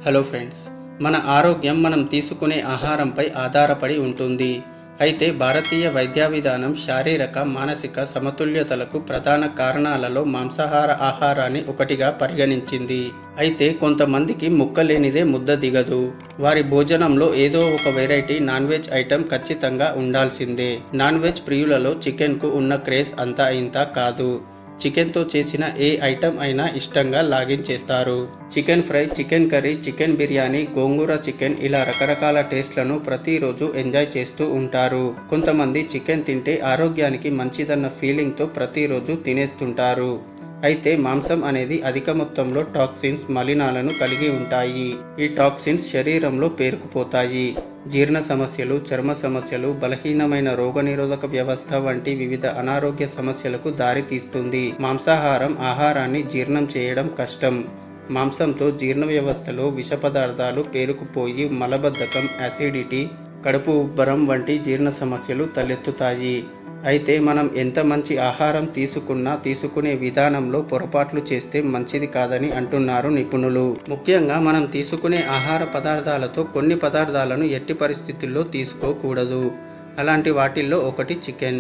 Hello friends, మన ఆరోగ్యం మనం తీసుకునే ఆహారంపై ఆధారపడి ఉంటుంది. అయితే భారతీయ వైద్య విధానం శారీరక మానసిక సమతుల్యతలకు ప్రధాన కారణాలలో మాంసాహార ఆహారాన్ని ఒకటిగా పరిగణించింది. అయితే కొంతమందికి ముక్కలేనిదే ముద్ద దిగదు. వారి భోజనంలో ఏదో ఒక వెరైటీ నాన్ వెజ్ ఐటెం ఖచ్చితంగా ఉండాల్సిందే. నాన్ వెజ్ ప్రియులలో చికెన్కు ఉన్న క్రేజ్ అంతా ఇంతా కాదు. చికెన్తో చేసిన ఏ ఐటెం అయినా ఇష్టంగా లాగిన్ చేస్తారు. Chicken fry, chicken curry, chicken biryani, gongura chicken ఇలా రకరకాల టేస్ట్లను ప్రతిరోజు ఎంజాయ్ చేస్తూ ఉంటారు. కొంతమంది చికెన్ తింటే ఆరోగ్యానికి మంచిదన్న ఫీలింగ్తో ప్రతిరోజు తినేస్తుంటారు. అయితే మాంసం అనేది అధిక మొత్తంలో టాక్సిన్స్, మలినాలను కలిగి ఉంటాయి. ఈ టాక్సిన్స్ శరీరంలో పేరుకుపోతాయి. జీర్ణ సమస్యలు, చర్మ సమస్యలు, బలహీనమైన రోగనిరోధక వ్యవస్థ వంటి వివిధ అనారోగ్య సమస్యలకు దారితీస్తుంది. మాంసాహారం ఆహారాన్ని జీర్ణం చేయడం కష్టం. మాంసంతో జీర్ణ వ్యవస్థలో విష పదార్థాలు పేరుకుపోయి మలబద్ధకం, యాసిడిటీ, కడుపు ఉబ్బరం వంటి జీర్ణ సమస్యలు తలెత్తుతాయి. అయితే మనం ఎంత మంచి ఆహారం తీసుకున్నా తీసుకునే విధానంలో పొరపాట్లు చేస్తే మంచిది కాదని అంటున్నారు నిపుణులు. ముఖ్యంగా మనం తీసుకునే ఆహార పదార్థాలతో కొన్ని పదార్థాలను ఎట్టి పరిస్థితుల్లో తీసుకోకూడదు. అలాంటి వాటిల్లో ఒకటి చికెన్.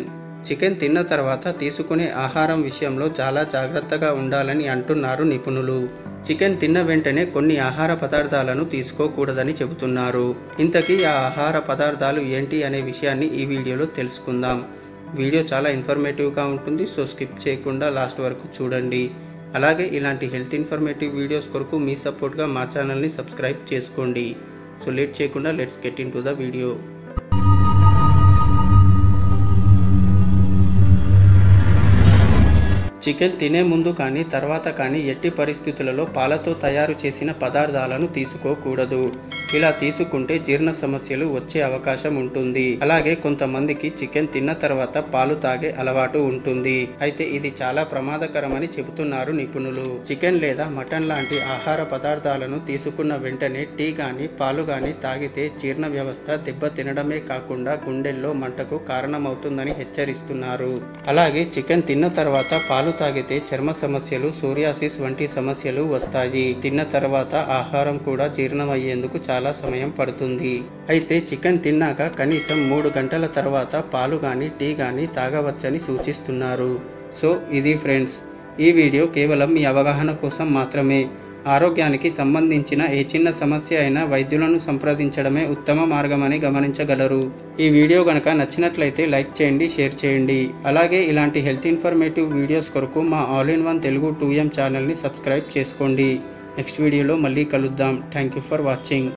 చికెన్ తిన్న తర్వాత తీసుకునే ఆహారం విషయంలో చాలా జాగ్రత్తగా ఉండాలని అంటున్నారు నిపుణులు. చికెన్ తిన్న వెంటనే కొన్ని ఆహార పదార్థాలను తీసుకోకూడదని చెబుతున్నారు. ఇంతకీ ఆ ఆహార పదార్థాలు ఏంటి అనే విషయాన్ని ఈ వీడియోలో తెలుసుకుందాం. వీడియో చాలా ఇన్ఫర్మేటివ్గా ఉంటుంది, సో స్కిప్ చేయకుండా లాస్ట్ వరకు చూడండి. అలాగే ఇలాంటి హెల్త్ ఇన్ఫర్మేటివ్ వీడియోస్ కొరకు మీ సపోర్ట్గా మా ఛానల్ని సబ్స్క్రైబ్ చేసుకోండి. సో లేట్ చేయకుండా let's get in to the video. Chicken తినే ముందు కానీ తర్వాత కానీ ఎట్టి పరిస్థితులలో పాలతో తయారు చేసిన పదార్థాలను తీసుకోకూడదు. ఇలా తీసుకుంటే జీర్ణ సమస్యలు వచ్చే అవకాశం ఉంటుంది. అలాగే కొంతమందికి చికెన్ తిన్న తర్వాత పాలు తాగే అలవాటు ఉంటుంది. అయితే ఇది చాలా ప్రమాదకరమని చెబుతున్నారు నిపుణులు. చికెన్ లేదా మటన్ లాంటి ఆహార పదార్థాలను తీసుకున్న వెంటనే టీ గాని పాలు గాని తాగితే జీర్ణ వ్యవస్థ దెబ్బ తినడమే కాకుండా గుండెల్లో మంటకు కారణమవుతుందని హెచ్చరిస్తున్నారు. అలాగే చికెన్ తిన్న తర్వాత పాలు తాగితే చర్మ సమస్యలు, సోరియాసిస్ వంటి సమస్యలు వస్తాయి. తిన్న తర్వాత ఆహారం కూడా జీర్ణమయ్యేందుకు చాలా సమయం పడుతుంది. అయితే చికెన్ తిన్నాక కనీసం 3 గంటల తర్వాత పాలు గాని టీ గాని తాగవచ్చని సూచిస్తున్నారు. సో ఇది ఫ్రెండ్స్, ఈ వీడియో కేవలం మీ అవగాహన కోసం మాత్రమే. ఆరోగ్యానికి సంబంధించిన ఏ చిన్న సమస్య అయినా వైద్యులను సంప్రదించడమే ఉత్తమ మార్గమని గమనించగలరు. ఈ వీడియో గనక నచ్చినట్లయితే లైక్ చేయండి, షేర్ చేయండి. అలాగే ఇలాంటి హెల్త్ ఇన్ఫర్మేటివ్ వీడియోస్ కొరకు మా all in one Telugu 2M ఛానల్ని సబ్స్క్రైబ్ చేసుకోండి. నెక్స్ట్ వీడియోలో మళ్ళీ కలుద్దాం. Thank you for watching.